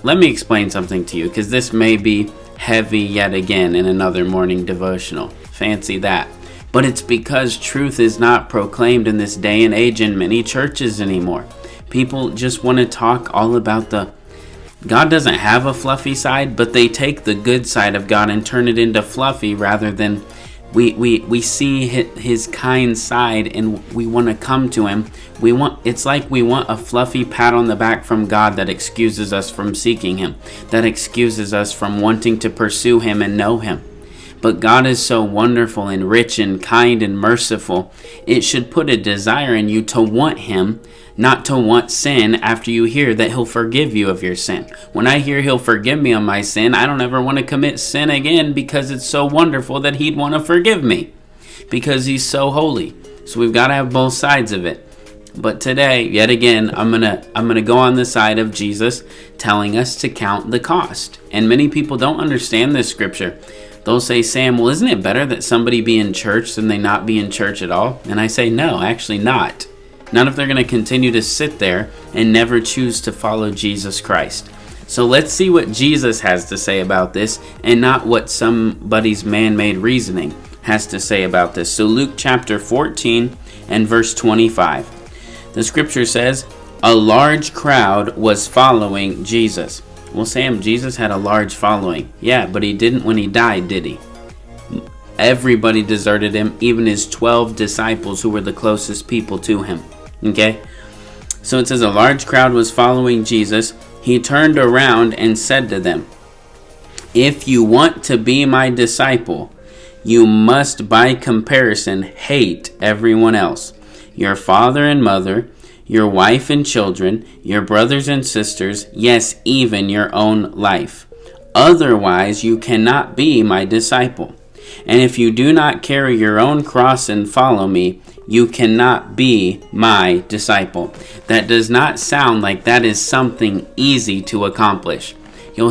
let me explain something to you, because this may be heavy yet again in another morning devotional. Fancy that. But it's because truth is not proclaimed in this day and age in many churches anymore. People just want to talk all about God doesn't have a fluffy side, but they take the good side of God and turn it into fluffy rather than we see his kind side, and we want to come to him. It's like we want a fluffy pat on the back from God that excuses us from seeking him, that excuses us from wanting to pursue him and know him. But God is so wonderful and rich and kind and merciful. It should put a desire in you to want him, not to want sin after you hear that he'll forgive you of your sin. When I hear he'll forgive me of my sin, I don't ever want to commit sin again, because it's so wonderful that he'd want to forgive me, because he's so holy. So we've got to have both sides of it. But today, yet again, I'm gonna go on the side of Jesus telling us to count the cost. And many people don't understand this scripture. They'll say, Sam, well, isn't it better that somebody be in church than they not be in church at all? And I say, no, actually not. Not if they're going to continue to sit there and never choose to follow Jesus Christ. So let's see what Jesus has to say about this, and not what somebody's man-made reasoning has to say about this. So Luke chapter 14 and verse 25. The scripture says, a large crowd was following Jesus. Well, Sam, Jesus had a large following. Yeah, but he didn't when he died, did he? Everybody deserted him, even his 12 disciples who were the closest people to him. Okay? So it says a large crowd was following Jesus. He turned around and said to them, if you want to be my disciple, you must by comparison hate everyone else. Your father and mother, your wife and children, your brothers and sisters, yes, even your own life. Otherwise, you cannot be my disciple. And if you do not carry your own cross and follow me, you cannot be my disciple. That does not sound like that is something easy to accomplish. You'll hear